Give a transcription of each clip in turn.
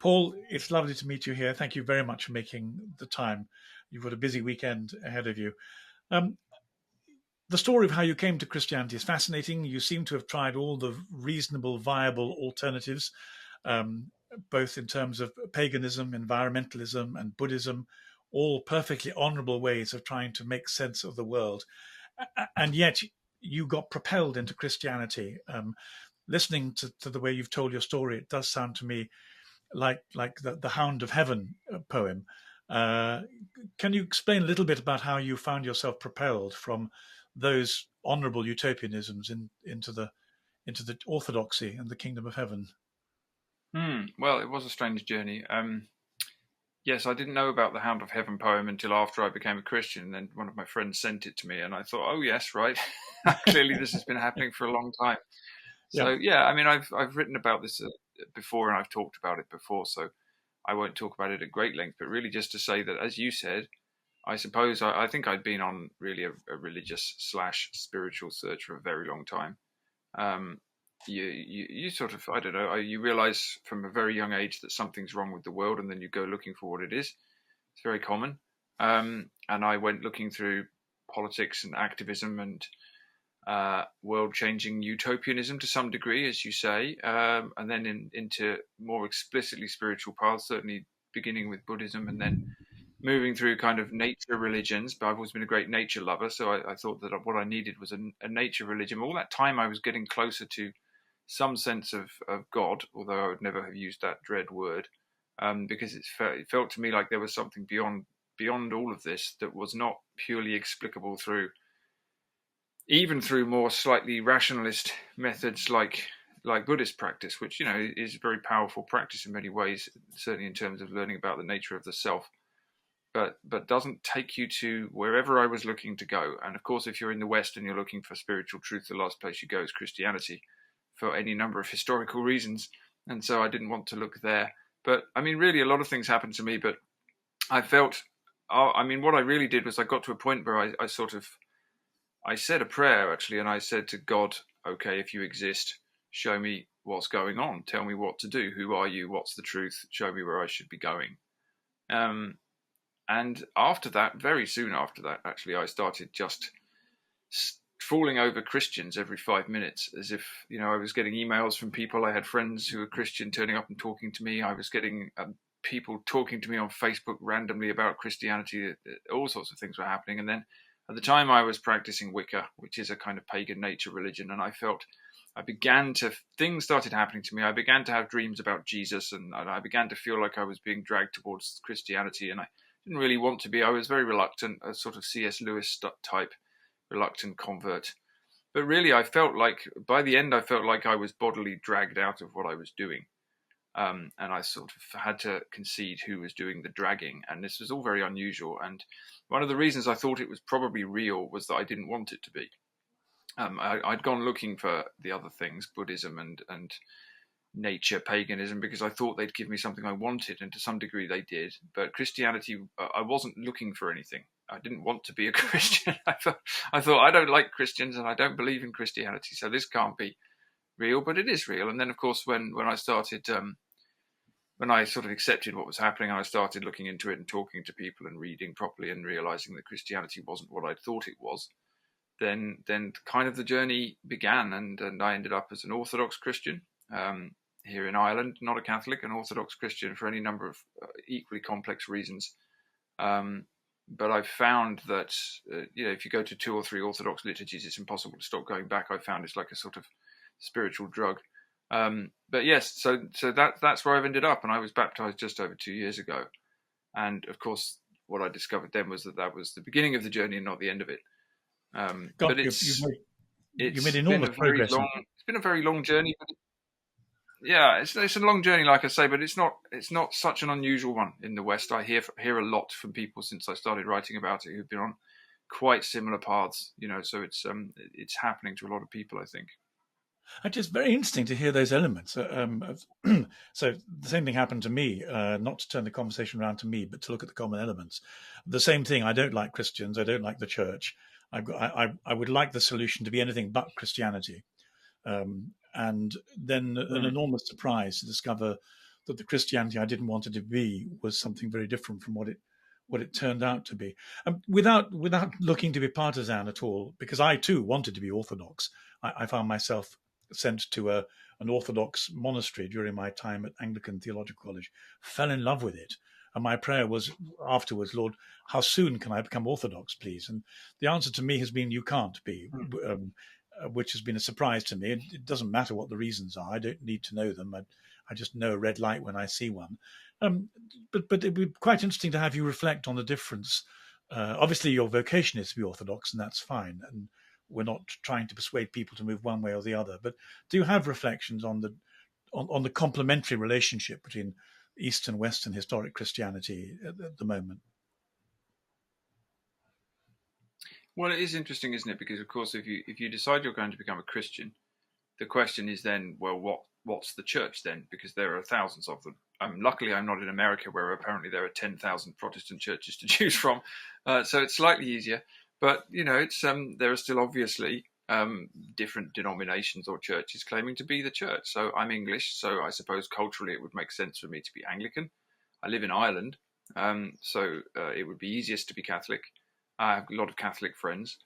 Paul, it's lovely to meet you here. Thank you very much for making the time. You've got a busy weekend ahead of you. Um, the story of how you came to Christianity is fascinating. You seem to have tried all the reasonable, viable alternatives, um, both in terms of paganism, environmentalism, and Buddhism, all perfectly honorable ways of trying to make sense of the world. And yet you got propelled into Christianity. Listening to the way you've told your story, it does sound to me like the Hound of Heaven poem. Uh, can you explain a little bit about how you found yourself propelled from those honourable utopianisms into the Orthodoxy and the Kingdom of Heaven? Well, it was a strange journey. Yes, I didn't know about the Hound of Heaven poem until after I became a Christian. Then one of my friends sent it to me, and I thought, oh yes, right. Clearly, this has been happening for a long time. Yeah. So yeah, I mean, I've written about this before, and I've talked about it before. So I won't talk about it at great length, but really just to say that, as you said, I suppose I think I'd been on really a religious / spiritual search for a very long time. Um, you sort of, I don't know, you realize from a very young age that something's wrong with the world, and then you go looking for what it is. It's very common. And I went looking through politics and activism and world-changing utopianism to some degree, as you say, and then into more explicitly spiritual paths, certainly beginning with Buddhism and then moving through kind of nature religions. But I've always been a great nature lover, so I thought that what I needed was a nature religion. All that time I was getting closer to some sense of God, although I would never have used that dread word, because it felt to me like there was something beyond all of this that was not purely explicable through more slightly rationalist methods like Buddhist practice, which is a very powerful practice in many ways, certainly in terms of learning about the nature of the self, but doesn't take you to wherever I was looking to go. And of course, if you're in the West and you're looking for spiritual truth, the last place you go is Christianity, for any number of historical reasons. And so I didn't want to look there. But I mean, really, a lot of things happened to me, but I felt, what I really did was I got to a point where I said a prayer, actually, and I said to God, okay, if you exist, show me what's going on. Tell me what to do. Who are you? What's the truth? Show me where I should be going. And after that, very soon after that, actually, I started just falling over Christians every 5 minutes, as if, I was getting emails from people. I had friends who were Christian turning up and talking to me. I was getting people talking to me on Facebook randomly about Christianity. All sorts of things were happening. And then at the time I was practicing Wicca, which is a kind of pagan nature religion. And I felt things started happening to me. I began to have dreams about Jesus, and I began to feel like I was being dragged towards Christianity. And I didn't really want to be. I was very reluctant, a sort of C.S. Lewis type reluctant convert. But really, by the end, I felt like I was bodily dragged out of what I was doing. And I sort of had to concede who was doing the dragging. And this was all very unusual. And one of the reasons I thought it was probably real was that I didn't want it to be. I'd gone looking for the other things, Buddhism and nature, paganism, because I thought they'd give me something I wanted, and to some degree they did. But Christianity, I wasn't looking for anything. I didn't want to be a Christian. I thought I don't like Christians and I don't believe in Christianity, so this can't be real. But it is real. And then, of course, when I started, when I sort of accepted what was happening, and I started looking into it and talking to people and reading properly and realizing that Christianity wasn't what I thought it was, then kind of the journey began, and I ended up as an Orthodox Christian here in Ireland, not a Catholic, an Orthodox Christian for any number of equally complex reasons. But I've found that if you go to 2 or 3 Orthodox liturgies, it's impossible to stop going back. I found it's like a sort of spiritual drug. But yes, so that's where I've ended up, and I was baptized just over 2 years ago. And of course, what I discovered then was that was the beginning of the journey and not the end of it. But you made enormous progress. It's been a very long journey. But it's a long journey, like I say, but it's not such an unusual one in the West. I hear a lot from people since I started writing about it who've been on quite similar paths. So it's happening to a lot of people, I think. It's just very interesting to hear those elements. So the same thing happened to me, not to turn the conversation around to me, but to look at the common elements. The same thing, I don't like Christians, I don't like the church. I would like the solution to be anything but Christianity. And then an enormous surprise to discover that the Christianity I didn't want it to be was something very different from what it turned out to be. Without looking to be partisan at all, because I too wanted to be Orthodox. I found myself sent to an Orthodox monastery during my time at Anglican Theological College, fell in love with it. And my prayer was afterwards, Lord, how soon can I become Orthodox, please? And the answer to me has been, you can't be, which has been a surprise to me. It doesn't matter what the reasons are. I don't need to know them. I just know a red light when I see one. But it'd be quite interesting to have you reflect on the difference. Obviously, your vocation is to be Orthodox, and that's fine. And we're not trying to persuade people to move one way or the other. But do you have reflections on the complementary relationship between East and Western historic Christianity at the moment? Well, it is interesting, isn't it? Because of course, if you decide you're going to become a Christian, the question is then, well, what's the church then? Because there are thousands of them. Luckily, I'm not in America, where apparently there are 10,000 Protestant churches to choose from, so it's slightly easier. But it's there are still obviously different denominations or churches claiming to be the church. So I'm English, so I suppose culturally it would make sense for me to be Anglican. I live in Ireland, so it would be easiest to be Catholic. I have a lot of Catholic friends.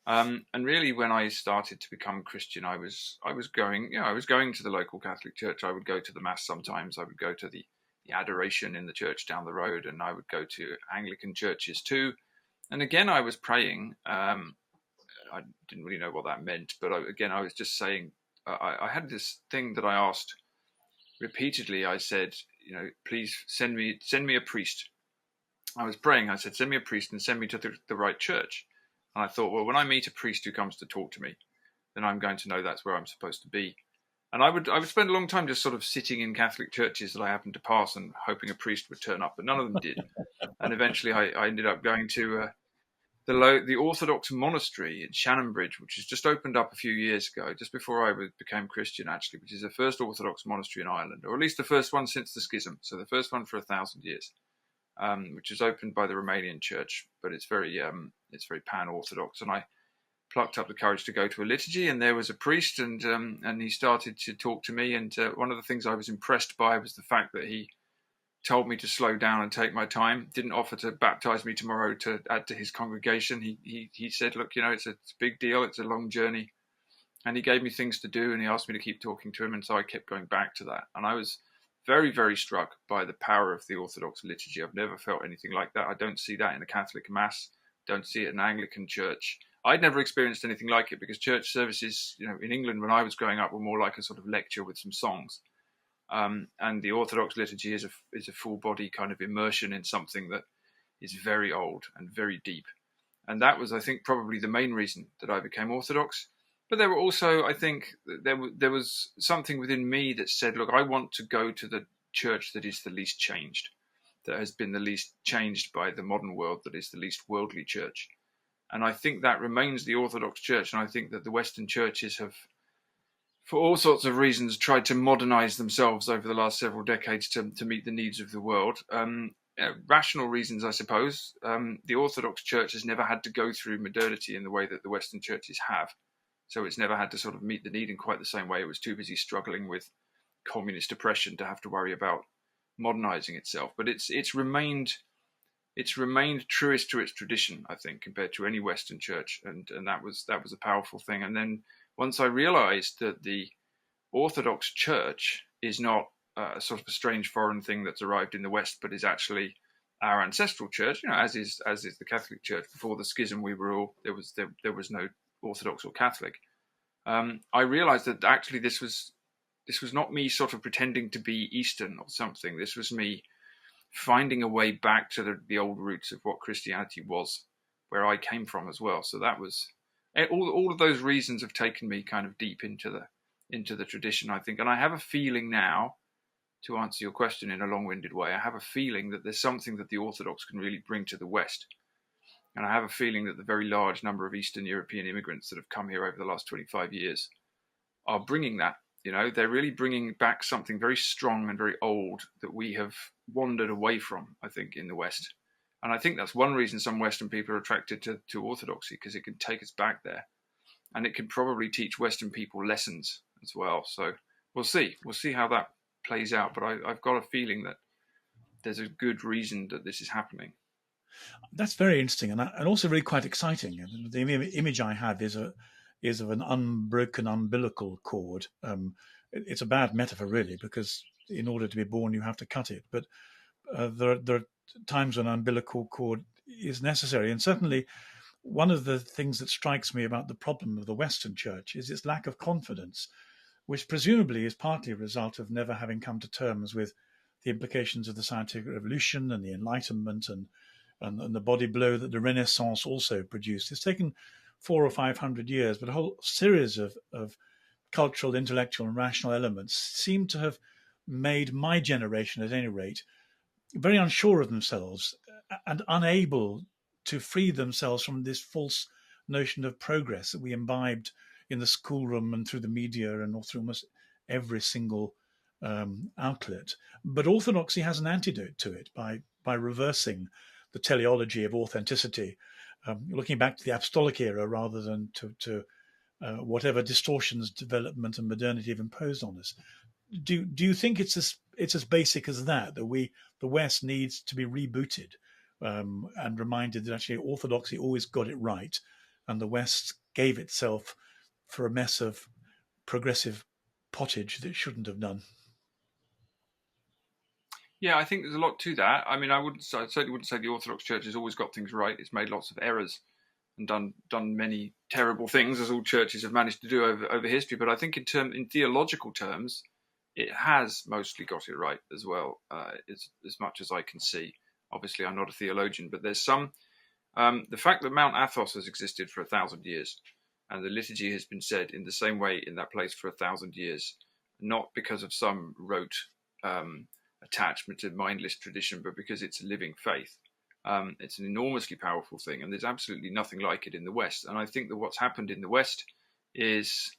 And really, when I started to become Christian, I was going to the local Catholic church. I would go to the Mass sometimes. I would go to the adoration in the church down the road, and I would go to Anglican churches too. And again, I was praying. I didn't really know what that meant, but I was just saying. I had this thing that I asked repeatedly. I said, please send me a priest. I was praying. I said, send me a priest and send me to the right church. And I thought, well, when I meet a priest who comes to talk to me, then I'm going to know that's where I'm supposed to be. And I would spend a long time just sort of sitting in Catholic churches that I happened to pass and hoping a priest would turn up, but none of them did. And eventually I ended up going to the Orthodox monastery in Shannonbridge, which has just opened up a few years ago, just before I became Christian, actually, which is the first Orthodox monastery in Ireland, or at least the first one since the schism. So the first one for 1,000 years. Which was opened by the Romanian Church, but it's very pan-Orthodox. And I plucked up the courage to go to a liturgy, and there was a priest, and he started to talk to me. And one of the things I was impressed by was the fact that he told me to slow down and take my time. Didn't offer to baptize me tomorrow to add to his congregation. He said, look, it's a big deal. It's a long journey, and he gave me things to do, and he asked me to keep talking to him, and so I kept going back to that, and I was very, very struck by the power of the Orthodox liturgy. I've never felt anything like that. I don't see that in a Catholic Mass. Don't see it in an Anglican church. I'd never experienced anything like it because church services, in England when I was growing up, were more like a sort of lecture with some songs. And the Orthodox liturgy is a full body kind of immersion in something that is very old and very deep. And that was, I think, probably the main reason that I became Orthodox. But there were also, I think, there was something within me that said, look, I want to go to the church that is the least changed, that has been the least changed by the modern world, that is the least worldly church. And I think that remains the Orthodox Church. And I think that the Western churches have, for all sorts of reasons, tried to modernize themselves over the last several decades to meet the needs of the world. Rational reasons, I suppose. The Orthodox Church has never had to go through modernity in the way that the Western churches have. So it's never had to sort of meet the need in quite the same way. It was too busy struggling with communist oppression to have to worry about modernizing itself. But it's remained truest to its tradition, I think, compared to any Western church, and that was a powerful thing. And then once I realized that the Orthodox Church is not a sort of a strange foreign thing that's arrived in the West, but is actually our ancestral church, as is the Catholic Church. Before the schism, we were all there was no Orthodox or Catholic. I realized that actually this was not me sort of pretending to be Eastern or something. This was me finding a way back to the old roots of what Christianity was, where I came from as well. So that was all of those reasons have taken me kind of deep into the tradition, I think. And I have a feeling now, to answer your question in a long-winded way, I have a feeling that there's something that the Orthodox can really bring to the West. And I have a feeling that the very large number of Eastern European immigrants that have come here over the last 25 years are bringing that. They're really bringing back something very strong and very old that we have wandered away from, I think, in the West. And I think that's one reason some Western people are attracted to Orthodoxy, because it can take us back there. And it can probably teach Western people lessons as well. So we'll see. We'll see how that plays out, but I've got a feeling that there's a good reason that this is happening. That's very interesting, and also really quite exciting. The image I have is of an unbroken umbilical cord. It's a bad metaphor, really, because in order to be born, you have to cut it. But there are times when umbilical cord is necessary, and certainly one of the things that strikes me about the problem of the Western Church is its lack of confidence, which presumably is partly a result of never having come to terms with the implications of the scientific revolution and the Enlightenment and the body blow that the Renaissance also produced. It's taken 400 or 500 years, but a whole series of cultural, intellectual, and rational elements seem to have made my generation, at any rate, very unsure of themselves and unable to free themselves from this false notion of progress that we imbibed in the schoolroom and through the media and through almost every single outlet. But Orthodoxy has an antidote to it by reversing the teleology of authenticity, looking back to the apostolic era rather than to whatever distortions development and modernity have imposed on us. Do you think it's as basic as that the West needs to be rebooted and reminded that actually Orthodoxy always got it right, and the West gave itself for a mess of progressive pottage that it shouldn't have done? Yeah, I think there's a lot to that. I mean, I certainly wouldn't say the Orthodox Church has always got things right. It's made lots of errors and done many terrible things, as all churches have managed to do over history. But I think in theological terms, it has mostly got it right as well, as much as I can see. Obviously, I'm not a theologian, but there's some. The fact that Mount Athos has existed for 1,000 years, and the liturgy has been said in the same way in that place for 1,000 years, not because of some rote attachment to mindless tradition, but because it's a living faith. It's an enormously powerful thing, and there's absolutely nothing like it in the West. And I think that what's happened in the West is,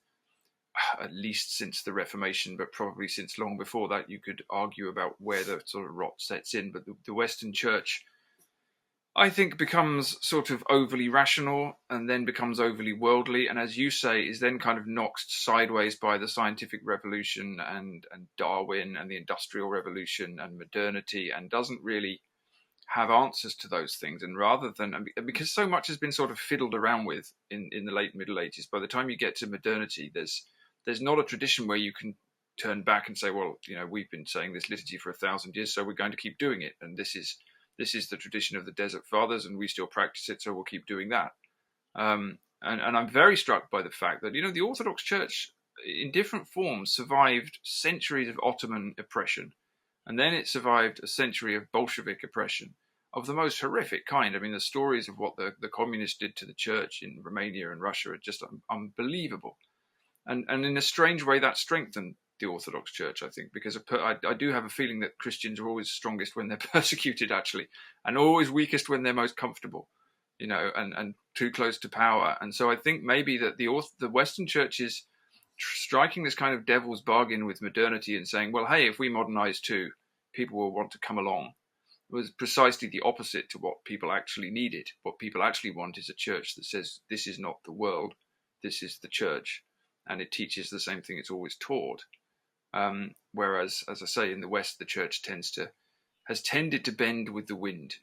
at least since the Reformation, but probably since long before that, you could argue about where the sort of rot sets in. But the Western Church, I think, becomes sort of overly rational and then becomes overly worldly. And as you say, is then kind of knocked sideways by the scientific revolution and Darwin and the Industrial Revolution and modernity, and doesn't really have answers to those things. And rather than, because so much has been sort of fiddled around with in the late Middle Ages, by the time you get to modernity, there's not a tradition where you can turn back and say, well, we've been saying this liturgy for 1,000 years, so we're going to keep doing it. And this is the tradition of the Desert Fathers, and we still practice it, so we'll keep doing that. And I'm very struck by the fact that, the Orthodox Church, in different forms, survived centuries of Ottoman oppression, and then it survived a century of Bolshevik oppression of the most horrific kind. I mean, the stories of what the communists did to the church in Romania and Russia are just unbelievable. And in a strange way, that strengthened the Orthodox Church, I think, because I do have a feeling that Christians are always strongest when they're persecuted, actually, and always weakest when they're most comfortable, and too close to power. And so I think maybe that the Western Church is striking this kind of devil's bargain with modernity and saying, well, hey, if we modernize too, people will want to come along. It was precisely the opposite to what people actually needed. What people actually want is a church that says, this is not the world, this is the church, and it teaches the same thing it's always taught. Whereas, as I say, in the West, the church has tended to bend with the wind.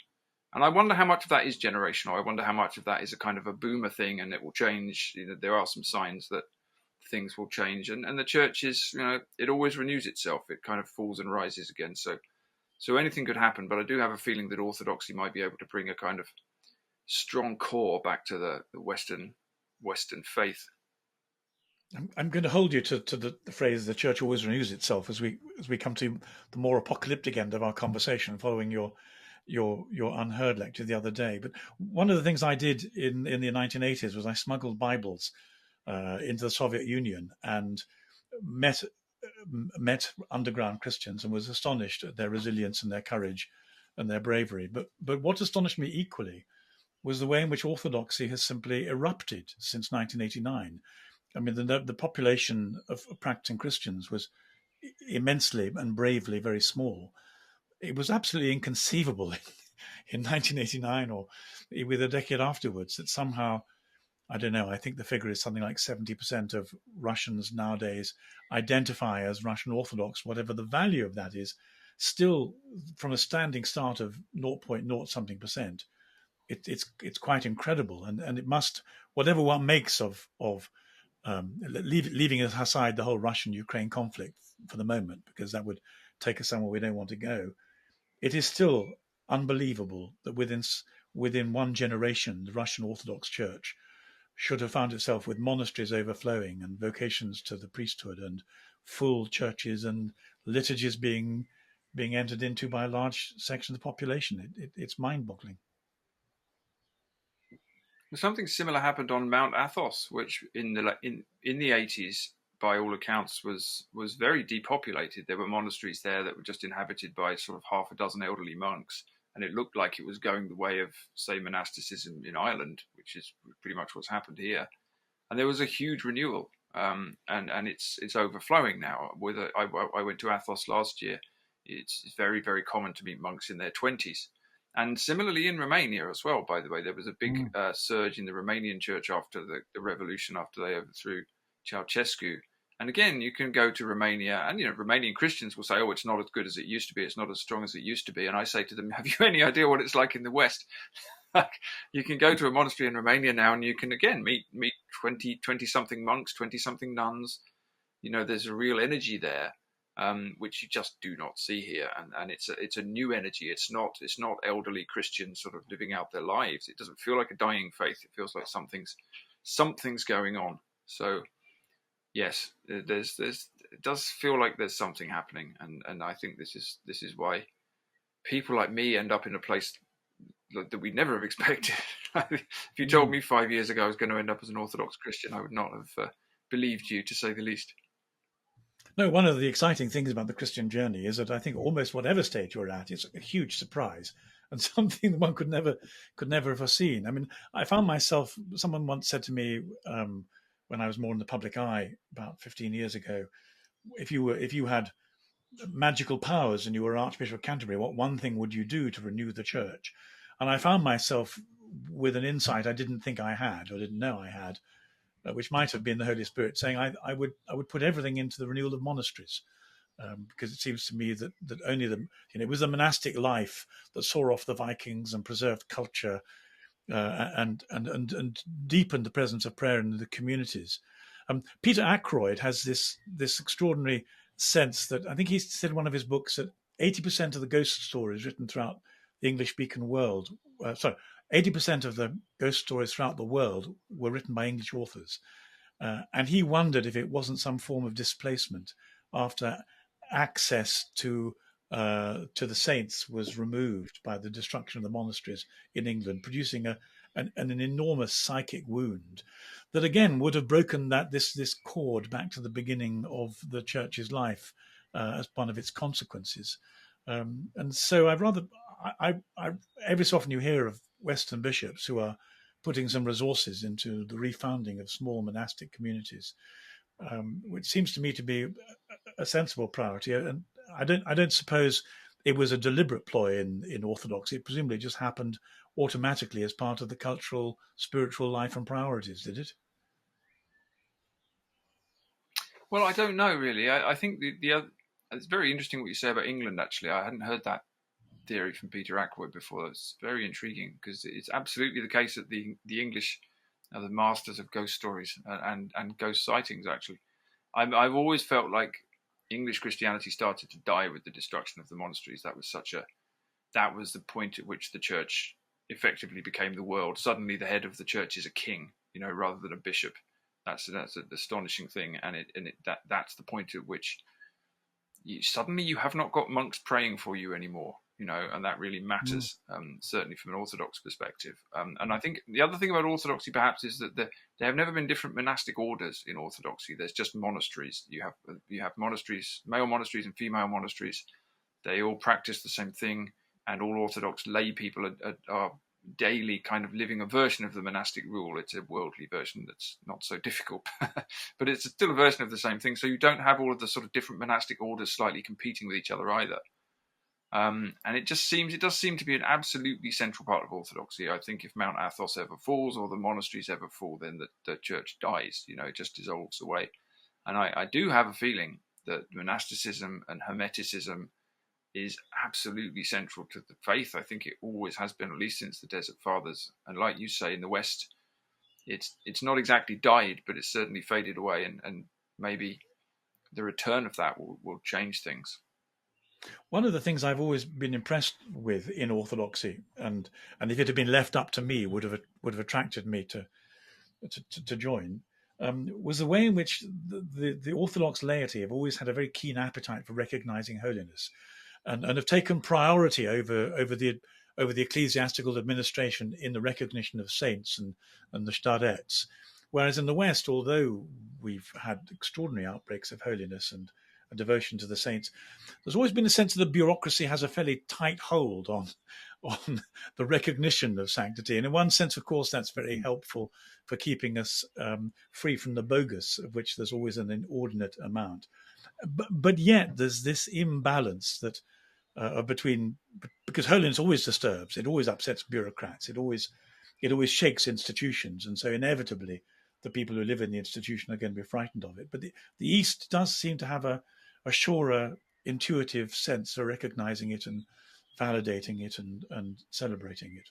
And I wonder how much of that is generational. I wonder how much of that is a kind of a boomer thing and it will change. There are some signs that things will change. And the church is, it always renews itself. It kind of falls and rises again. So anything could happen. But I do have a feeling that Orthodoxy might be able to bring a kind of strong core back to the Western faith. I'm going to hold you to the phrase "the church always renews itself" as we come to the more apocalyptic end of our conversation, following your Unheard lecture the other day. But one of the things I did in the 1980s was I smuggled Bibles into the Soviet Union and met underground Christians and was astonished at their resilience and their courage and their bravery. But what astonished me equally was the way in which Orthodoxy has simply erupted since 1989. I mean, the population of practicing Christians was immensely and bravely very small. It was absolutely inconceivable in 1989 or with a decade afterwards that somehow I don't know, I think the figure is something like 70% of Russians nowadays identify as Russian Orthodox, whatever the value of that is, still from a standing start of 0.0 something percent. It's quite incredible, and it must, whatever one makes of leaving aside the whole Russian-Ukraine conflict for the moment, because that would take us somewhere we don't want to go. It is still unbelievable that within one generation, the Russian Orthodox Church should have found itself with monasteries overflowing and vocations to the priesthood and full churches and liturgies being entered into by a large section of the population. It's mind-boggling. Something similar happened on Mount Athos, which in the 80s, by all accounts, was very depopulated. There were monasteries there that were just inhabited by sort of half a dozen elderly monks, and it looked like it was going the way of, say, monasticism in Ireland, which is pretty much what's happened here. And there was a huge renewal, and it's overflowing now. I went to Athos last year. It's very, very common to meet monks in their 20s. And similarly in Romania as well, by the way, there was a big surge in the Romanian church after the revolution, after they overthrew Ceausescu. And again, you can go to Romania, and Romanian Christians will say, "Oh, it's not as good as it used to be. It's not as strong as it used to be." And I say to them, "Have you any idea what it's like in the West?" You can go to a monastery in Romania now, and you can again meet 20 something monks, 20 something nuns. There's a real energy there. Which you just do not see here, and it's a new energy. It's not elderly Christians sort of living out their lives. It doesn't feel like a dying faith. It feels like something's going on. So yes, it does feel like there's something happening, and I think this is why people like me end up in a place that we never have expected. If you told me 5 years ago I was going to end up as an Orthodox Christian, I would not have believed you, to say the least. No, one of the exciting things about the Christian journey is that I think almost whatever stage you're at, it's a huge surprise and something that one could never have foreseen. I mean, I found myself. Someone once said to me when I was more in the public eye about 15 years ago, if you had magical powers and you were Archbishop of Canterbury, what one thing would you do to renew the church? And I found myself with an insight I didn't think I had or didn't know I had, which might have been the Holy Spirit saying, I would put everything into the renewal of monasteries, because it seems to me that only it was the monastic life that saw off the Vikings and preserved culture, and deepened the presence of prayer in the communities. Peter Ackroyd has this extraordinary sense that I think he said in one of his books that 80% of the ghost stories written throughout the English-speaking world, 80% of the ghost stories throughout the world were written by English authors. And he wondered if it wasn't some form of displacement after access to the saints was removed by the destruction of the monasteries in England, producing an enormous psychic wound that again would have broken this cord back to the beginning of the church's life as one of its consequences. And so I every so often you hear of Western bishops who are putting some resources into the refounding of small monastic communities, which seems to me to be a sensible priority. And I don't suppose it was a deliberate ploy in Orthodoxy. It presumably just happened automatically as part of the cultural, spiritual life and priorities, did it? Well, I don't know really. I think the other, it's very interesting what you say about England. Actually, I hadn't heard that theory from Peter Ackroyd before. It's very intriguing because it's absolutely the case that the English are the masters of ghost stories and ghost sightings. Actually, I've always felt like English Christianity started to die with the destruction of the monasteries. That was the point at which the church effectively became the world. Suddenly, the head of the church is a king, rather than a bishop. That's an astonishing thing, that's the point at which suddenly you have not got monks praying for you anymore. And that really matters, certainly from an Orthodox perspective. And I think the other thing about Orthodoxy, perhaps, is that there have never been different monastic orders in Orthodoxy. There's just monasteries. You have monasteries, male monasteries and female monasteries. They all practice the same thing, and all Orthodox lay people are daily kind of living a version of the monastic rule. It's a worldly version that's not so difficult, but it's still a version of the same thing. So you don't have all of the sort of different monastic orders slightly competing with each other either. And it does seem to be an absolutely central part of Orthodoxy. I think if Mount Athos ever falls or the monasteries ever fall, then the church dies. It just dissolves away. And I do have a feeling that monasticism and hermeticism is absolutely central to the faith. I think it always has been, at least since the Desert Fathers. And like you say, in the West, it's not exactly died, but it's certainly faded away. And maybe the return of that will change things. One of the things I've always been impressed with in Orthodoxy, and if it had been left up to me, would have attracted me to join, was the way in which the Orthodox laity have always had a very keen appetite for recognizing holiness, and have taken priority over the ecclesiastical administration in the recognition of saints and the starets. Whereas in the West, although we've had extraordinary outbreaks of holiness and a devotion to the saints, there's always been a sense that the bureaucracy has a fairly tight hold on the recognition of sanctity. And in one sense, of course, that's very helpful for keeping us free from the bogus, of which there's always an inordinate amount. But yet there's this imbalance that between, because holiness always disturbs, it always upsets bureaucrats, it always shakes institutions, and so inevitably the people who live in the institution are going to be frightened of it. But the East does seem to have a surer, intuitive sense of recognizing it and validating it and celebrating it.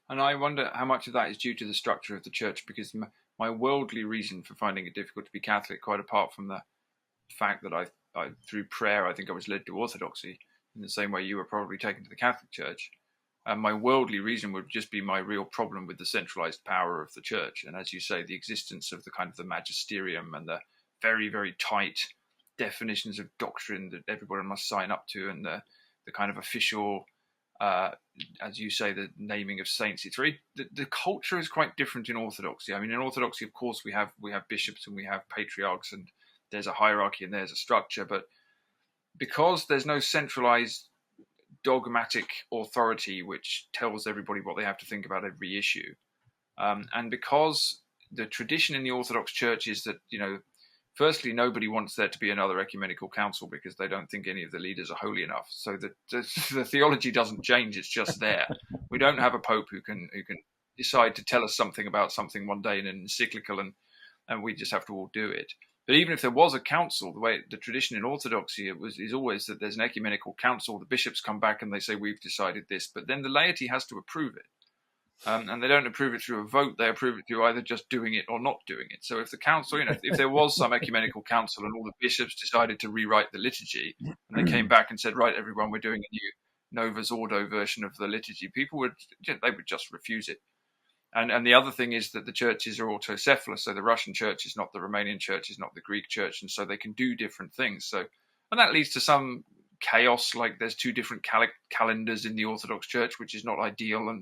And I wonder how much of that is due to the structure of the church, because my worldly reason for finding it difficult to be Catholic, quite apart from the fact that I through prayer, I think I was led to Orthodoxy in the same way you were probably taken to the Catholic Church. My worldly reason would just be my real problem with the centralized power of the church. And as you say, the existence of the kind of the magisterium and the very, very tight definitions of doctrine that everybody must sign up to, and the kind of official, as you say, the naming of saints. It's very, the culture is quite different in Orthodoxy. I mean, in Orthodoxy, of course, we have bishops and we have patriarchs, and there's a hierarchy and there's a structure. But because there's no centralized dogmatic authority which tells everybody what they have to think about every issue, and because the tradition in the Orthodox Church is that, firstly, nobody wants there to be another ecumenical council because they don't think any of the leaders are holy enough. So the theology doesn't change; it's just there. We don't have a pope who can decide to tell us something about something one day in an encyclical, and we just have to all do it. But even if there was a council, the tradition in Orthodoxy is always that there's an ecumenical council. The bishops come back and they say, we've decided this, but then the laity has to approve it. And they don't approve it through a vote. They approve it through either just doing it or not doing it. So if the council, if there was some ecumenical council and all the bishops decided to rewrite the liturgy, and they came back and said, right, everyone, we're doing a new Novus Ordo version of the liturgy, people would just refuse it. And the other thing is that the churches are autocephalous. So the Russian church is not the Romanian church, is not the Greek church. And so they can do different things. And that leads to some chaos, like there's two different calendars in the Orthodox Church, which is not ideal.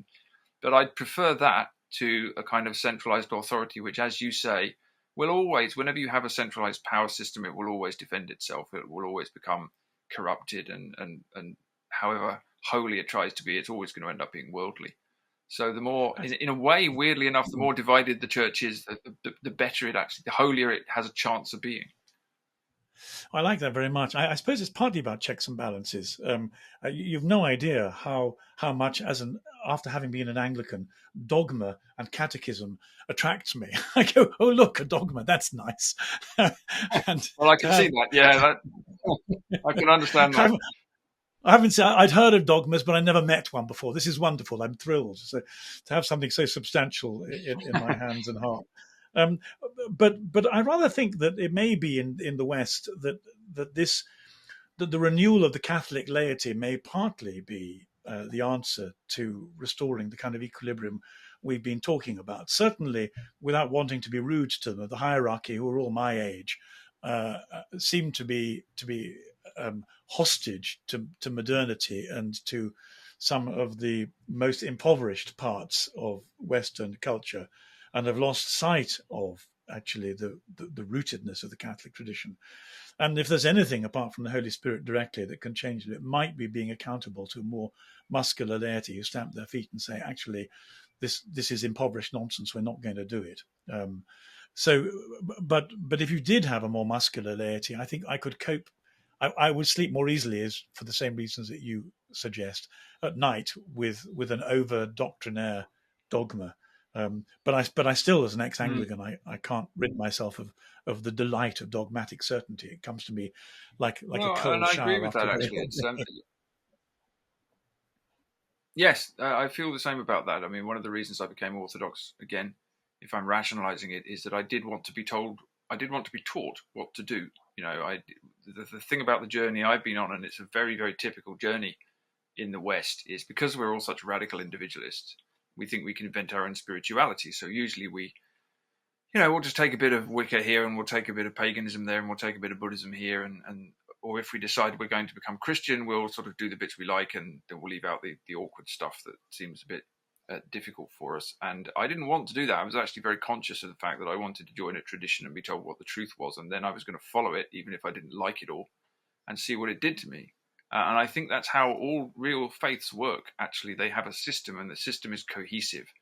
But I'd prefer that to a kind of centralized authority, which, as you say, will always, whenever you have a centralized power system, it will always defend itself. It will always become corrupted. And however holy it tries to be, it's always going to end up being worldly. So the more, in a way, weirdly enough, the more divided the church is, the better it actually, the holier it has a chance of being. I like that very much. I suppose it's partly about checks and balances. You've no idea how much, after having been an Anglican, dogma and catechism attracts me. I go, oh look, a dogma, that's nice. And, well, I can see that. Yeah, I can understand that. I haven't said I'd heard of dogmas, but I never met one before. This is wonderful. I'm thrilled to have something so substantial in my hands and heart. But I rather think that it may be in the West that the renewal of the Catholic laity may partly be the answer to restoring the kind of equilibrium we've been talking about. Certainly, without wanting to be rude to them, the hierarchy, who are all my age, seem to be hostage to modernity and to some of the most impoverished parts of Western culture, and have lost sight of actually the rootedness of the Catholic tradition. And if there's anything apart from the Holy Spirit directly that can change it, it might be being accountable to a more muscular laity who stamp their feet and say, actually, this is impoverished nonsense. We're not going to do it. But if you did have a more muscular laity, I think I could cope I would sleep more easily, is for the same reasons that you suggest, at night with an over doctrinaire dogma. But I still, as an Mm. ex-Anglican, I can't rid myself of the delight of dogmatic certainty. It comes to me like a Well, and cold I agree shower with after that, a very actually. hot It's day. Yes, I feel the same about that. I mean, one of the reasons I became Orthodox, again, if I'm rationalizing it, is that I did want to be told, I did want to be taught what to do. The thing about the journey I've been on, and it's a very, very typical journey in the West, is because we're all such radical individualists, we think we can invent our own spirituality. So usually we'll just take a bit of Wicca here, and we'll take a bit of paganism there, and we'll take a bit of Buddhism here, and or if we decide we're going to become Christian, we'll sort of do the bits we like, and then we'll leave out the awkward stuff that seems a bit difficult for us. And I didn't want to do that. I was actually very conscious of the fact that I wanted to join a tradition and be told what the truth was, and then I was going to follow it, even if I didn't like it all, and see what it did to me. And I think that's how all real faiths work. Actually, they have a system, and the system is cohesive.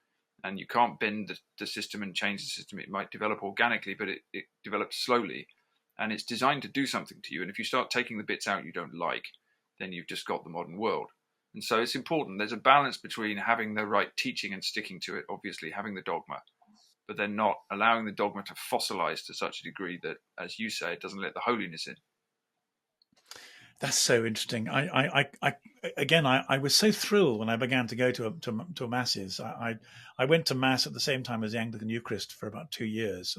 And you can't bend the system and change the system. It might develop organically, but it develops slowly. And it's designed to do something to you. And if you start taking the bits out you don't like, then you've just got the modern world. And so it's important. There's a balance between having the right teaching and sticking to it, obviously having the dogma, but then not allowing the dogma to fossilize to such a degree that, as you say, it doesn't let the holiness in. That's so interesting. I was so thrilled when I began to go to masses. I went to mass at the same time as the Anglican Eucharist for about 2 years,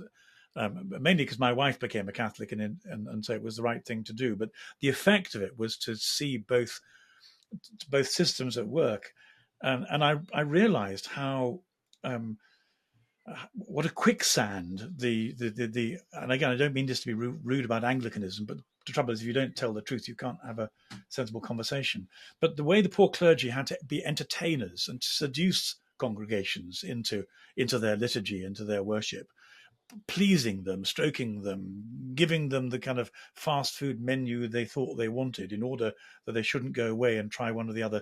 mainly because my wife became a Catholic, and so it was the right thing to do. But the effect of it was to see both systems at work, and I realized how. What a quicksand the and again, I don't mean this to be rude about Anglicanism, but the trouble is, if you don't tell the truth, you can't have a sensible conversation. But the way the poor clergy had to be entertainers and to seduce congregations into their liturgy, into their worship, pleasing them, stroking them, giving them the kind of fast food menu they thought they wanted in order that they shouldn't go away and try one of the other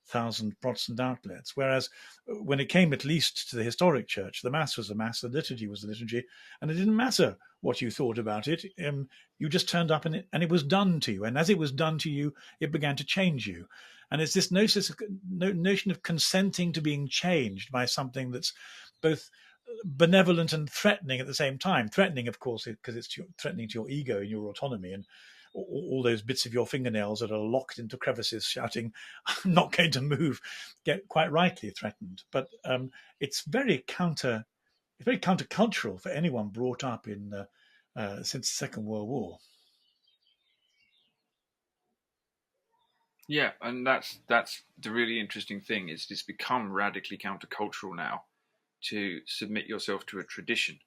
thousand Protestant outlets. Whereas when it came at least to the historic church, the Mass was the Mass, the liturgy was the liturgy, and it didn't matter what you thought about it. You just turned up and it was done to you. And as it was done to you, it began to change you. And it's this notion of consenting to being changed by something that's both benevolent and threatening at the same time. Threatening, of course, because it's threatening to your ego and your autonomy, and all those bits of your fingernails that are locked into crevices shouting, I'm not going to move, get quite rightly threatened. But it's very countercultural for anyone brought up in since the Second World War. Yeah, and that's the really interesting thing is it's become radically countercultural now to submit yourself to a tradition.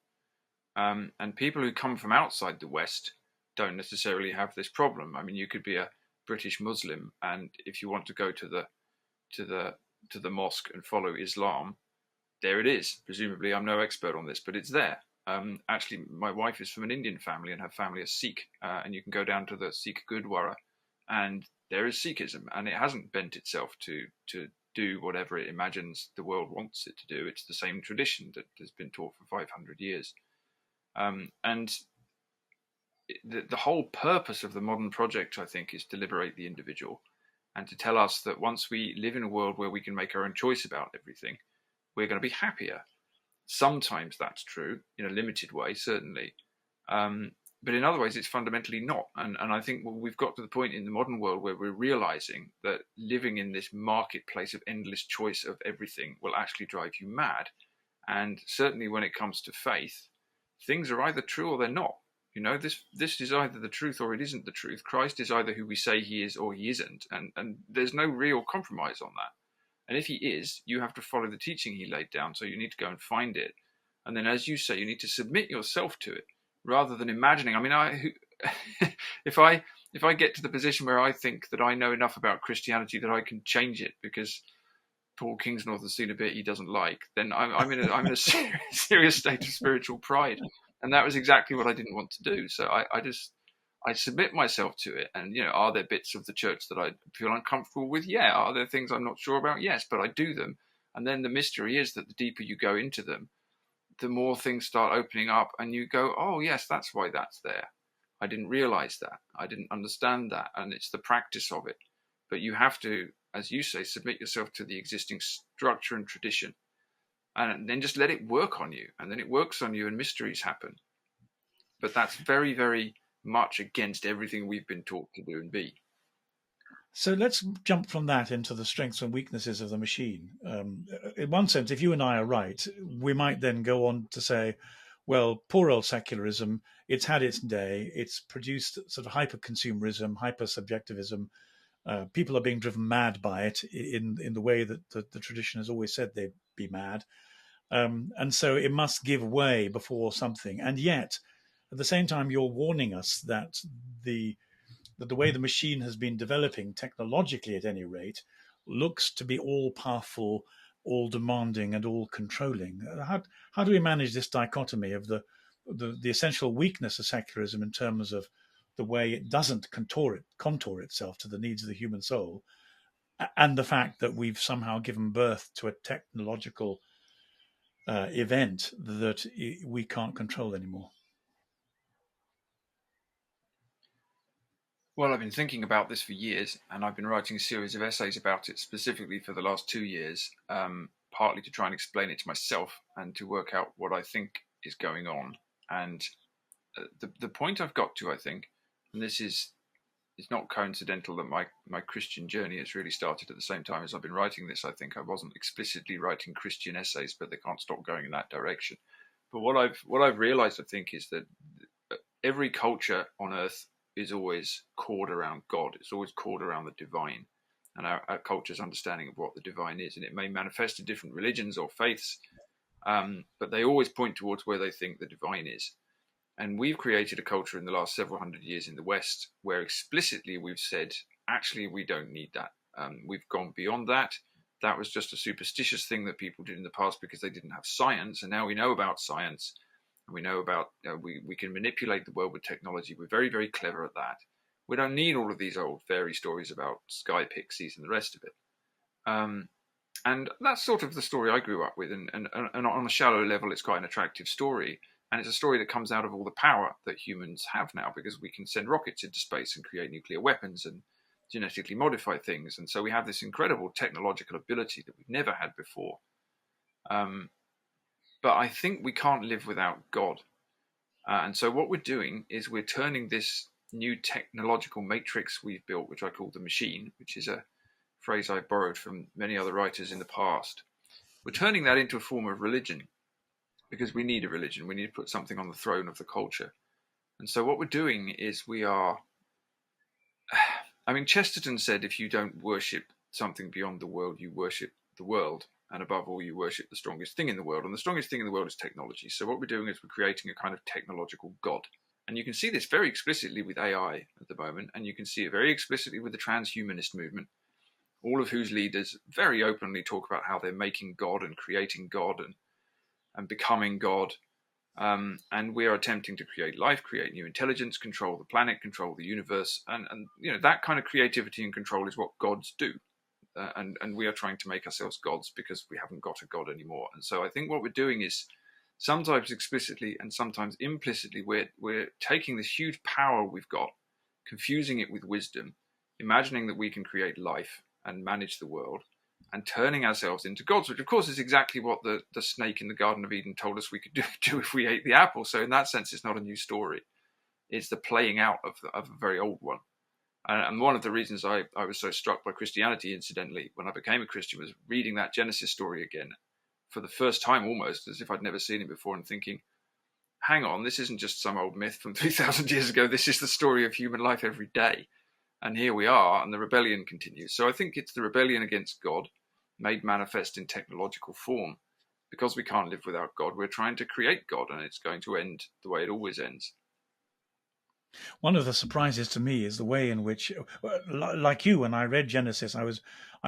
And people who come from outside the West don't necessarily have this problem. I mean, you could be a British Muslim, and if you want to go to the mosque and follow Islam, there it is. Presumably, I'm no expert on this, but it's there. Actually, my wife is from an Indian family, and her family is Sikh, and you can go down to the Sikh Gurdwara, and there is Sikhism, and it hasn't bent itself to do whatever it imagines the world wants it to do. It's the same tradition that has been taught for 500 years. And the whole purpose of the modern project, I think, is to liberate the individual and to tell us that once we live in a world where we can make our own choice about everything, we're going to be happier. Sometimes that's true in a limited way, certainly. But in other ways, it's fundamentally not. And I think we've got to the point in the modern world where we're realizing that living in this marketplace of endless choice of everything will actually drive you mad. And certainly when it comes to faith, things are either true or they're not. This is either the truth or it isn't the truth. Christ is either who we say he is or he isn't. And there's no real compromise on that. And if he is, you have to follow the teaching he laid down. So you need to go and find it. And then, as you say, you need to submit yourself to it rather than imagining. I mean, if I get to the position where I think that I know enough about Christianity that I can change it because Paul Kingsnorth has seen a bit he doesn't like, then I'm in a serious state of spiritual pride. And that was exactly what I didn't want to do. So I submit myself to it. And, are there bits of the church that I feel uncomfortable with? Yeah. Are there things I'm not sure about? Yes, but I do them. And then the mystery is that the deeper you go into them, the more things start opening up and you go, oh, yes, that's why that's there. I didn't realize that. I didn't understand that. And it's the practice of it. But you have to, as you say, submit yourself to the existing structure and tradition, and then just let it work on you. And then it works on you and mysteries happen. But that's very, very much against everything we've been taught to do and be. So let's jump from that into the strengths and weaknesses of the machine. In one sense, if you and I are right, we might then go on to say, well, poor old secularism, it's had its day. It's produced sort of hyper-consumerism, hyper-subjectivism. People are being driven mad by it in the way that the tradition has always said they'd be mad. And so it must give way before something. And yet, at the same time, you're warning us that the way the machine has been developing, technologically at any rate, looks to be all powerful, all demanding, and all controlling. How do we manage this dichotomy of the essential weakness of secularism in terms of the way it doesn't contour itself to the needs of the human soul, and the fact that we've somehow given birth to a technological event that we can't control anymore? Well, I've been thinking about this for years, and I've been writing a series of essays about it specifically for the last 2 years, partly to try and explain it to myself and to work out what I think is going on. And the point I've got to, I think, and this is it's not coincidental that my Christian journey has really started at the same time as I've been writing this. I think I wasn't explicitly writing Christian essays, but they can't stop going in that direction. But what I've realized, I think, is that every culture on earth is always cored around God. It's always cored around the divine, and our culture's understanding of what the divine is. And it may manifest in different religions or faiths, but they always point towards where they think the divine is. And we've created a culture in the last several hundred years in the West where explicitly we've said, actually, we don't need that. We've gone beyond that. That was just a superstitious thing that people did in the past because they didn't have science. And now we know about science. And we know about, we can manipulate the world with technology. We're very, very clever at that. We don't need all of these old fairy stories about sky pixies and the rest of it. And that's sort of the story I grew up with. And on a shallow level, it's quite an attractive story. And it's a story that comes out of all the power that humans have now, because we can send rockets into space and create nuclear weapons and genetically modify things. And so we have this incredible technological ability that we've never had before. But I think we can't live without God. And so what we're doing is we're turning this new technological matrix we've built, which I call the machine, which is a phrase I borrowed from many other writers in the past. We're turning that into a form of religion, because we need a religion. We need to put something on the throne of the culture. And so what we're doing is Chesterton said, if you don't worship something beyond the world, you worship the world. And above all, you worship the strongest thing in the world. And the strongest thing in the world is technology. So what we're doing is we're creating a kind of technological god. And you can see this very explicitly with AI at the moment. And you can see it very explicitly with the transhumanist movement, all of whose leaders very openly talk about how they're making God and creating God and becoming God. And we are attempting to create life, create new intelligence, control the planet, control the universe. And that kind of creativity and control is what gods do. And we are trying to make ourselves gods because we haven't got a god anymore. And so I think what we're doing is sometimes explicitly and sometimes implicitly, we're taking this huge power we've got, confusing it with wisdom, imagining that we can create life and manage the world, and turning ourselves into gods, which of course is exactly what the snake in the Garden of Eden told us we could do if we ate the apple. So in that sense, it's not a new story. It's the playing out of a very old one. And one of the reasons I was so struck by Christianity, incidentally, when I became a Christian, was reading that Genesis story again for the first time, almost as if I'd never seen it before, and thinking, hang on, this isn't just some old myth from 3,000 years ago. This is the story of human life every day. And here we are, and the rebellion continues. So I think it's the rebellion against God made manifest in technological form. Because we can't live without God, we're trying to create God, and it's going to end the way it always ends. One of the surprises to me is the way in which, like you, when I read Genesis, I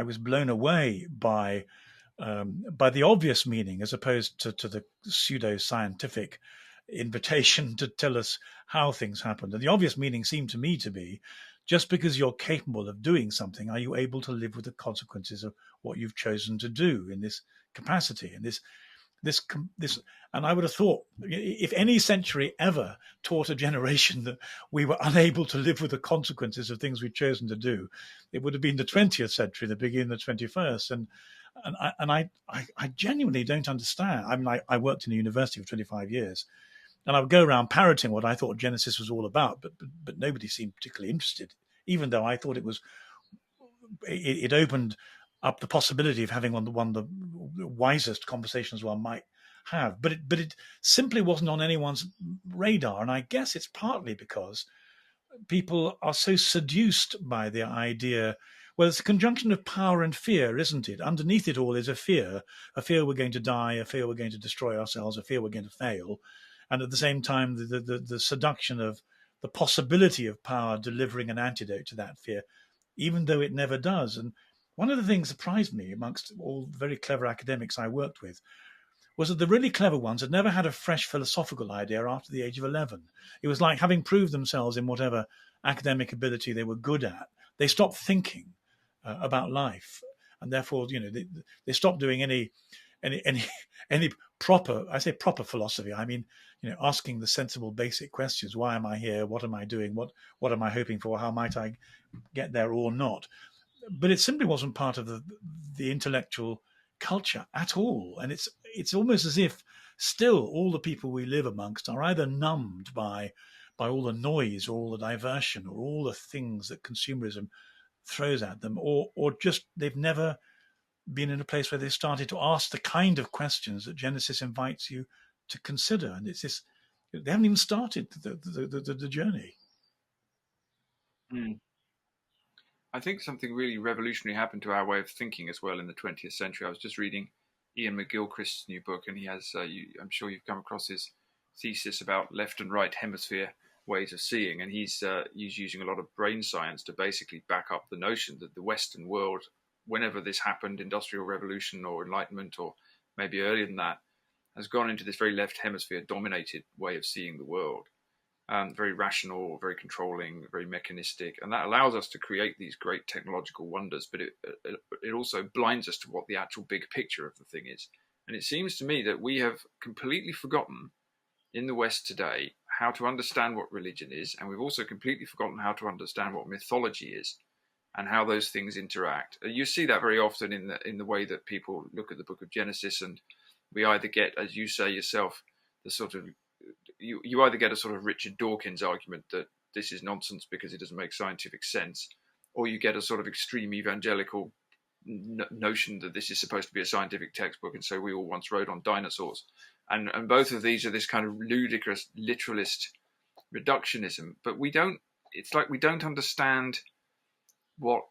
was blown away by the obvious meaning, as opposed to the pseudo-scientific invitation to tell us how things happened. And the obvious meaning seemed to me to be, just because you're capable of doing something, are you able to live with the consequences of what you've chosen to do in this capacity? And this this, and I would have thought, if any century ever taught a generation that we were unable to live with the consequences of things we'd chosen to do, it would have been the 20th century, the beginning of the 21st. And I genuinely don't understand. I mean, I worked in a university for 25 years, and I would go around parroting what I thought Genesis was all about, but nobody seemed particularly interested, even though I thought it opened up the possibility of having one of the wisest conversations one might have. But it simply wasn't on anyone's radar, and I guess it's partly because people are so seduced by the idea. Well, it's a conjunction of power and fear, isn't it? Underneath it all is a fear we're going to die, a fear we're going to destroy ourselves, a fear we're going to fail. And at the same time, the seduction of the possibility of power delivering an antidote to that fear, even though it never does. And one of the things that surprised me amongst all the very clever academics I worked with was that the really clever ones had never had a fresh philosophical idea after the age of 11. It was like having proved themselves in whatever academic ability they were good at, they stopped thinking about life. And therefore, they stopped doing any proper, I say proper philosophy. I mean, asking the sensible basic questions. Why am I here? What am I doing? What am I hoping for? How might I get there or not? But it simply wasn't part of the intellectual culture at all. And it's almost as if still all the people we live amongst are either numbed by all the noise or all the diversion or all the things that consumerism throws at them, or just they've never been in a place where they started to ask the kind of questions that Genesis invites you to consider. And it's this, they haven't even started the journey. Mm. I think something really revolutionary happened to our way of thinking as well in the 20th century. I was just reading Ian McGilchrist's new book, and he has, I'm sure you've come across his thesis about left and right hemisphere ways of seeing, and he's using a lot of brain science to basically back up the notion that the Western world, whenever this happened, Industrial Revolution or Enlightenment, or maybe earlier than that, has gone into this very left hemisphere dominated way of seeing the world. Very rational, very controlling, very mechanistic, and that allows us to create these great technological wonders. But it also blinds us to what the actual big picture of the thing is. And it seems to me that we have completely forgotten in the West today how to understand what religion is, and we've also completely forgotten how to understand what mythology is and how those things interact. You see that very often in the way that people look at the Book of Genesis, and we either get, as you say yourself, the sort of you either get a sort of Richard Dawkins argument that this is nonsense because it doesn't make scientific sense, or you get a sort of extreme evangelical notion that this is supposed to be a scientific textbook, and so we all once rode on dinosaurs. And both of these are this kind of ludicrous literalist reductionism. But we don't. It's like we don't understand what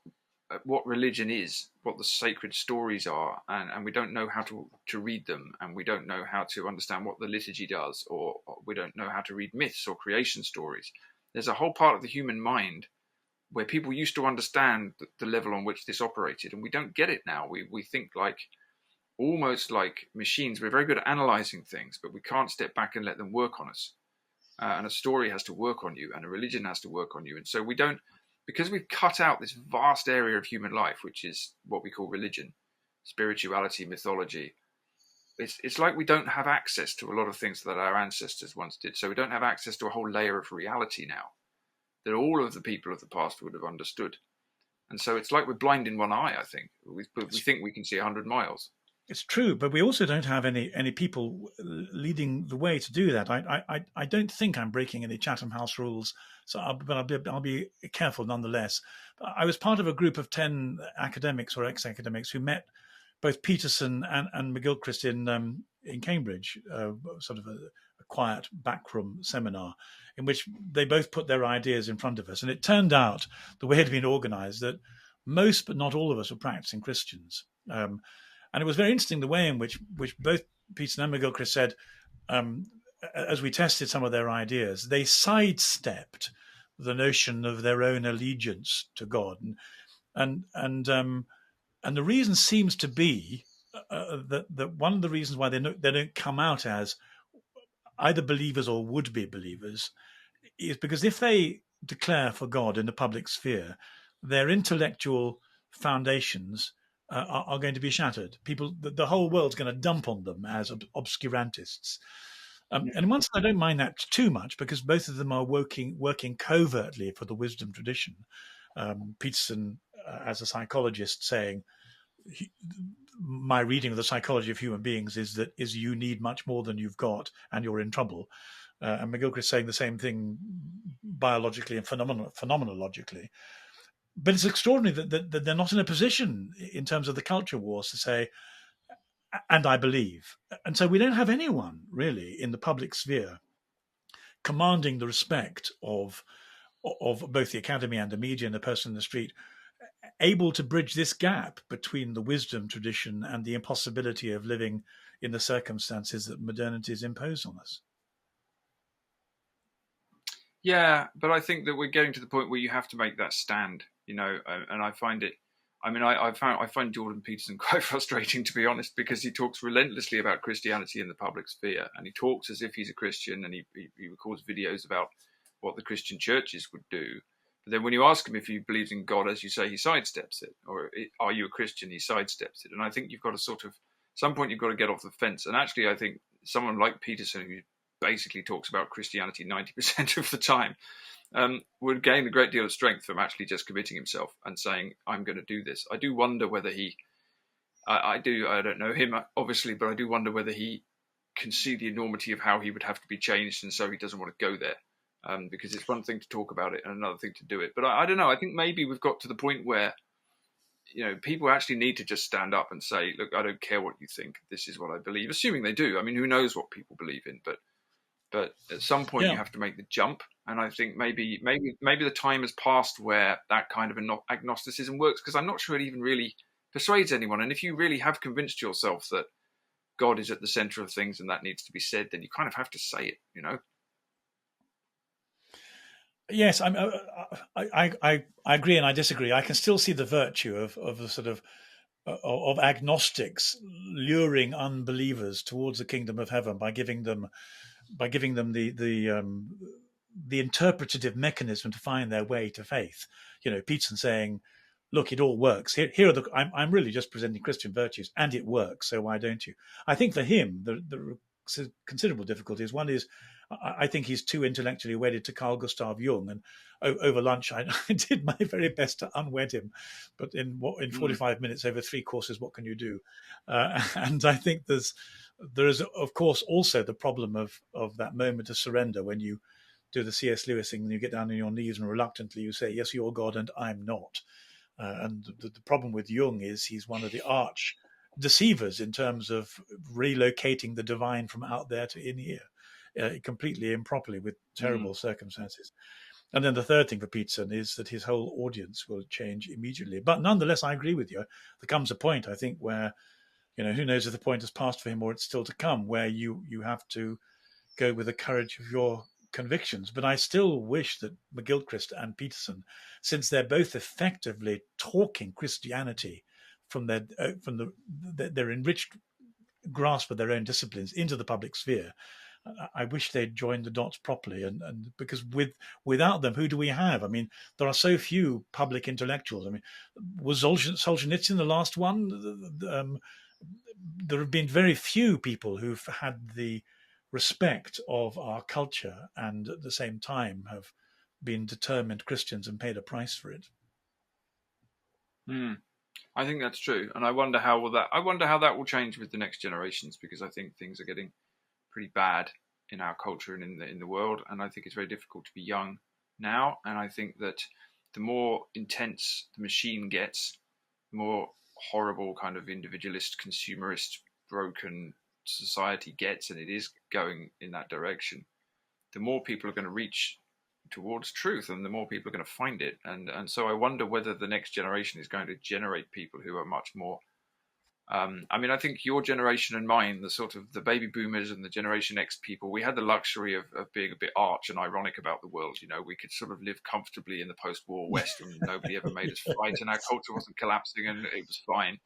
religion is, what the sacred stories are, and we don't know how to read them, and we don't know how to understand what the liturgy does, or we don't know how to read myths or creation stories. There's a whole part of the human mind where people used to understand the level on which this operated, and we don't get it now. We think like almost like machines. We're very good at analyzing things, but we can't step back and let them work on us. And a story has to work on you, and a religion has to work on you, and so we don't. Because we've cut out this vast area of human life, which is what we call religion, spirituality, mythology, it's like we don't have access to a lot of things that our ancestors once did. So we don't have access to a whole layer of reality now that all of the people of the past would have understood. And so it's like we're blind in one eye, I think. We think we can see 100 miles. It's true, but we also don't have any people leading the way to do that. I don't think I'm breaking any Chatham House rules, so I'll be careful nonetheless. I was part of a group of 10 academics or ex-academics who met both Peterson and McGilchrist in Cambridge, sort of a quiet backroom seminar in which they both put their ideas in front of us. And it turned out, the way it had been organized, that most but not all of us were practicing Christians. And it was very interesting the way in which both Peterson and McGilchrist said, as we tested some of their ideas, they sidestepped the notion of their own allegiance to God, and the reason seems to be that one of the reasons why they don't come out as either believers or would-be believers is because if they declare for God in the public sphere, their intellectual foundations are going to be shattered. People, the whole world's going to dump on them as obscurantists. And in one sense, I don't mind that too much because both of them are working covertly for the wisdom tradition. Peterson, as a psychologist, saying, my reading of the psychology of human beings is you need much more than you've got and you're in trouble. And McGilchrist saying the same thing biologically and phenomenologically. But it's extraordinary that they're not in a position in terms of the culture wars to say, and I believe. And so we don't have anyone really in the public sphere commanding the respect of both the academy and the media and the person in the street, able to bridge this gap between the wisdom tradition and the impossibility of living in the circumstances that modernity has imposed on us. Yeah, but I think that we're getting to the point where you have to make that stand, and I find it. I mean, I find Jordan Peterson quite frustrating, to be honest, because he talks relentlessly about Christianity in the public sphere, and he talks as if he's a Christian, and he records videos about what the Christian churches would do. But then when you ask him if he believes in God, as you say, he sidesteps it. Or are you a Christian? He sidesteps it. And I think you've got to at some point, you've got to get off the fence. And actually, I think someone like Peterson, who basically talks about Christianity 90% of the time, would gain a great deal of strength from actually just committing himself and saying, I'm going to do this. I do wonder whether I don't know him, obviously, but I do wonder whether he can see the enormity of how he would have to be changed, and so he doesn't want to go there. Because it's one thing to talk about it and another thing to do it. But I don't know. I think maybe we've got to the point where, people actually need to just stand up and say, look, I don't care what you think. This is what I believe, assuming they do. I mean, who knows what people believe in, but at some point you have to make the jump. And I think maybe the time has passed where that kind of agnosticism works, because I'm not sure it even really persuades anyone. And if you really have convinced yourself that God is at the center of things and that needs to be said, then you kind of have to say it, Yes, I agree and I disagree. I can still see the virtue of the sort of agnostics luring unbelievers towards the kingdom of heaven by giving them the interpretative mechanism to find their way to faith. Peterson saying, "Look, it all works. Here are I'm really just presenting Christian virtues, and it works. So why don't you?" I think for him, the considerable difficulties. One is, I think he's too intellectually wedded to Carl Gustav Jung, and over lunch I did my very best to unwed him. But in 45 minutes over 3 courses, what can you do? And I think there is of course also the problem of that moment of surrender when you do the C.S. Lewis thing and you get down on your knees and reluctantly you say, "Yes, you're God and I'm not." And the problem with Jung is he's one of the arch deceivers in terms of relocating the divine from out there to in here, completely improperly with terrible circumstances. And then the third thing for Peterson is that his whole audience will change immediately. But nonetheless, I agree with you. There comes a point, I think, where, who knows if the point has passed for him or it's still to come, where you have to go with the courage of your convictions. But I still wish that McGilchrist and Peterson, since they're both effectively talking Christianity from their enriched grasp of their own disciplines into the public sphere, I wish they'd joined the dots properly, and because without them, who do we have? I mean, there are so few public intellectuals. I mean, was Solzhenitsyn the last one? There have been very few people who've had the respect of our culture and at the same time have been determined Christians and paid a price for it. I think that's true, and I wonder how that will change with the next generations, because I think things are getting pretty bad in our culture and in the world, and I think it's very difficult to be young now. And I think that the more intense the machine gets, the more horrible kind of individualist, consumerist, broken society gets, and it is going in that direction, the more people are going to reach towards truth and the more people are going to find it. And so I wonder whether the next generation is going to generate people who are much more I mean, I think your generation and mine, the sort of the baby boomers and the Generation X people, we had the luxury of being a bit arch and ironic about the world. We could sort of live comfortably in the post-war West, and nobody ever made us fight, and our culture wasn't collapsing, and it was fine.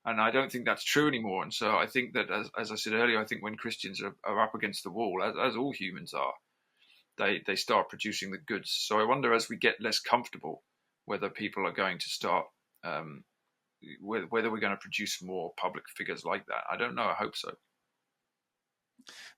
And I don't think that's true anymore. And so I think that, as I said earlier, I think when Christians are up against the wall, as all humans are, they start producing the goods. So I wonder, as we get less comfortable, whether people are going to start whether we're going to produce more public figures like that. I don't know. I hope so.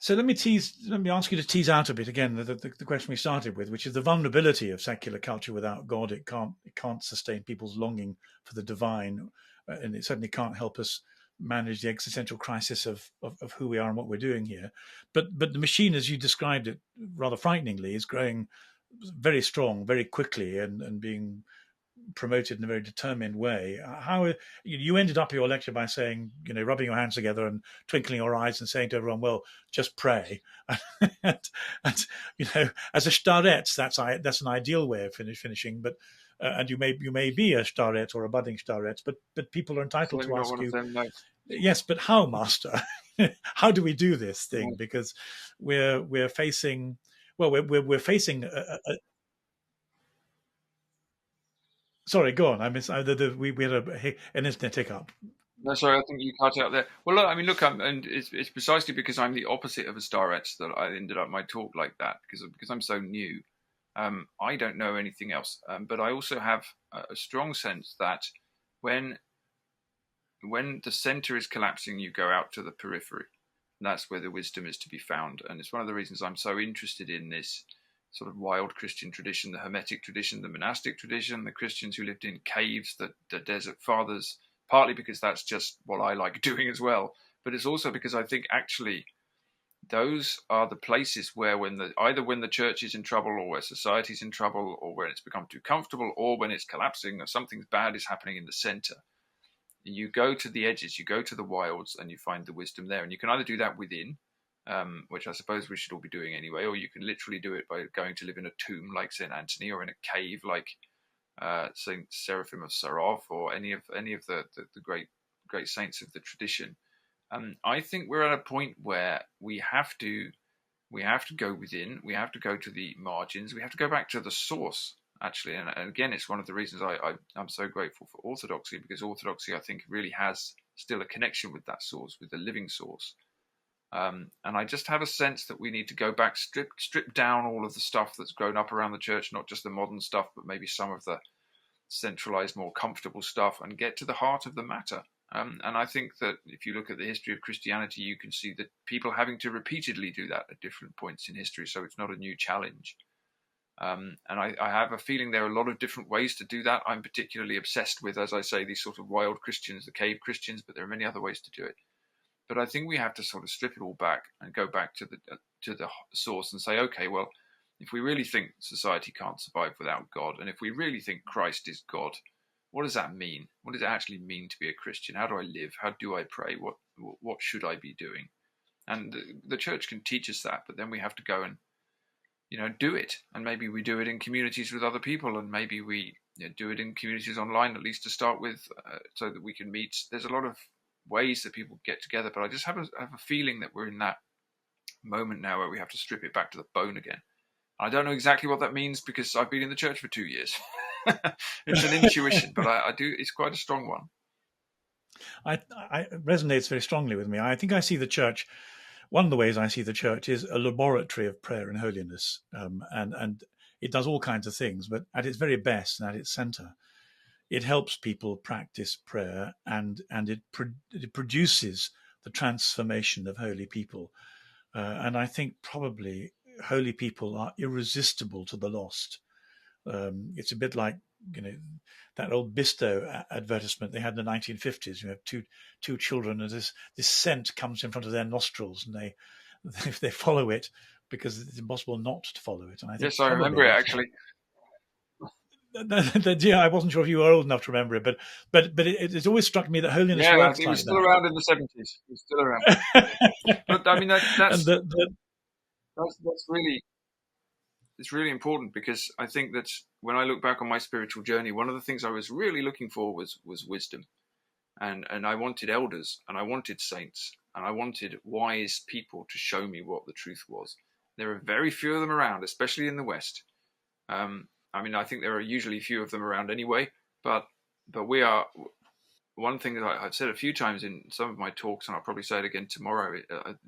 So let me ask you to tease out a bit again the question we started with, which is the vulnerability of secular culture without God. It can't sustain people's longing for the divine, and it certainly can't help us manage the existential crisis of who we are and what we're doing here. But the machine, as you described it rather frighteningly, is growing very strong, very quickly, and being promoted in a very determined way. How you ended up your lecture by saying, rubbing your hands together and twinkling your eyes and saying to everyone, "Well, just pray." and as a starets, that's an ideal way of finishing. But and you may be a starets or a budding starets, but people are entitled to Not ask one of you, them, no. yes, but how, Master? How do we do this thing? Because we're facing. Well, we're facing sorry, go on. I miss. We had an internet hiccup. No, sorry, I think you cut out there. Well, look, and it's precisely because I'm the opposite of a starets that I ended up my talk like that, because I'm so new. I don't know anything else, but I also have a strong sense that when the center is collapsing, you go out to the periphery. And that's where the wisdom is to be found. And it's one of the reasons I'm so interested in this sort of wild Christian tradition, the Hermetic tradition, the monastic tradition, the Christians who lived in caves, the desert fathers, partly because that's just what I like doing as well. But it's also because I think actually those are the places where either when the church is in trouble or where society's in trouble or when it's become too comfortable or when it's collapsing or something bad is happening in the center, you go to the edges, you go to the wilds and you find the wisdom there. And you can either do that within, which I suppose we should all be doing anyway, or you can literally do it by going to live in a tomb like St. Anthony or in a cave like St. Seraphim of Sarov or any of the great saints of the tradition. I think we're at a point where we have to go within, we have to go to the margins, we have to go back to the source, actually. And again, it's one of the reasons I'm so grateful for Orthodoxy, because Orthodoxy, I think, really has still a connection with that source, with the living source. And I just have a sense that we need to go back, strip down all of the stuff that's grown up around the church, not just the modern stuff, but maybe some of the centralized, more comfortable stuff, and get to the heart of the matter. And I think that if you look at the history of Christianity, you can see that people having to repeatedly do that at different points in history, so it's not a new challenge. And I have a feeling there are a lot of different ways to do that. I'm particularly obsessed with, as I say, these sort of wild Christians, the cave Christians, but there are many other ways to do it. But I think we have to sort of strip it all back and go back to the source and say, okay, well, if we really think society can't survive without God, and if we really think Christ is God, what does that mean? What does it actually mean to be a Christian? How do I live? How do I pray? What should I be doing? And the church can teach us that, but then we have to go and do it. And maybe we do it in communities with other people, and maybe we do it in communities online, at least to start with, so that we can meet. There's a lot of ways that people get together, but I just have a feeling that we're in that moment now where we have to strip it back to the bone again. I don't know exactly what that means because I've been in the church for 2 years. It's an intuition, but I do. It's quite a strong one. It resonates very strongly with me. I think I see the church. One of the ways I see the church is a laboratory of prayer and holiness, and it does all kinds of things. But at its very best and at its center, it helps people practice prayer, and it produces the transformation of holy people. And I think probably holy people are irresistible to the lost. It's a bit like that old Bisto advertisement they had in the 1950s. You have two children, and this scent comes in front of their nostrils, and they follow it because it's impossible not to follow it. And I think yes, I remember it actually. Yeah, I wasn't sure if you were old enough to remember it, but it's always struck me that holiness works it was like still that. around in the 70s. It was still around. But I mean, that's really, it's really important, because I think that when I look back on my spiritual journey, one of the things I was really looking for was wisdom, and I wanted elders, and I wanted saints, and I wanted wise people to show me what the truth was. There are very few of them around, especially in the West. I mean, I think there are usually few of them around anyway, but we are. One thing that I've said a few times in some of my talks, and I'll probably say it again tomorrow,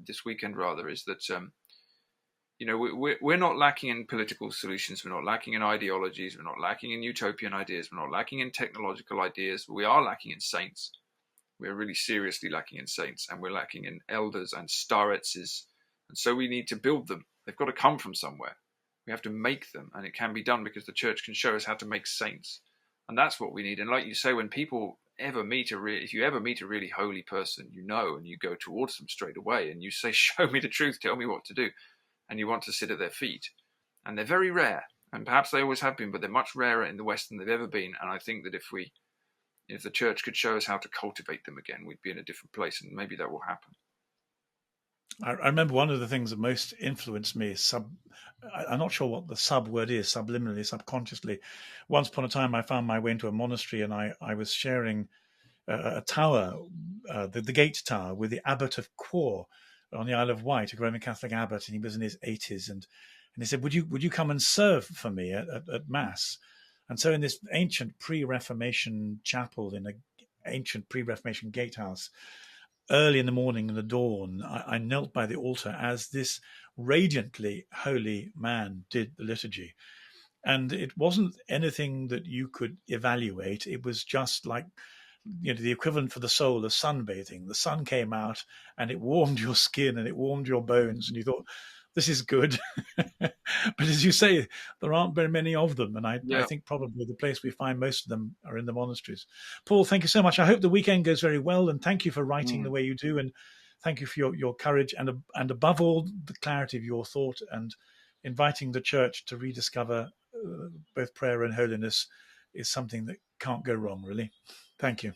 this weekend rather, is that You know, we're not lacking in political solutions. We're not lacking in ideologies. We're not lacking in utopian ideas. We're not lacking in technological ideas. But we are lacking in saints. We're really seriously lacking in saints, and we're lacking in elders and staretses. And so we need to build them. They've got to come from somewhere. We have to make them, and it can be done because the church can show us how to make saints. And that's what we need. And like you say, when people ever meet if you ever meet a really holy person, you know, and you go towards them straight away and you say, show me the truth, tell me what to do. And you want to sit at their feet. And they're very rare. And perhaps they always have been, but they're much rarer in the West than they've ever been. And I think that if the church could show us how to cultivate them again, we'd be in a different place, and maybe that will happen. I remember one of the things that most influenced me, I'm not sure what the sub word is, subliminally, subconsciously. Once upon a time, I found my way into a monastery, and I was sharing a tower, the gate tower, with the Abbot of Quor on the Isle of Wight, a Roman Catholic abbot, and he was in his 80s. And he said, would you come and serve for me at Mass? And so in this ancient pre-Reformation chapel, in an ancient pre-Reformation gatehouse, early in the morning, in the dawn, I knelt by the altar as this radiantly holy man did the liturgy. And it wasn't anything that you could evaluate. It was just like, the equivalent for the soul of sunbathing. The sun came out and it warmed your skin and it warmed your bones, and you thought, this is good. But as you say, there aren't very many of them. And I think probably the place we find most of them are in the monasteries. Paul, thank you so much. I hope the weekend goes very well. And thank you for writing the way you do. And thank you for your courage and above all, the clarity of your thought, and inviting the church to rediscover both prayer and holiness is something that can't go wrong, really. Thank you.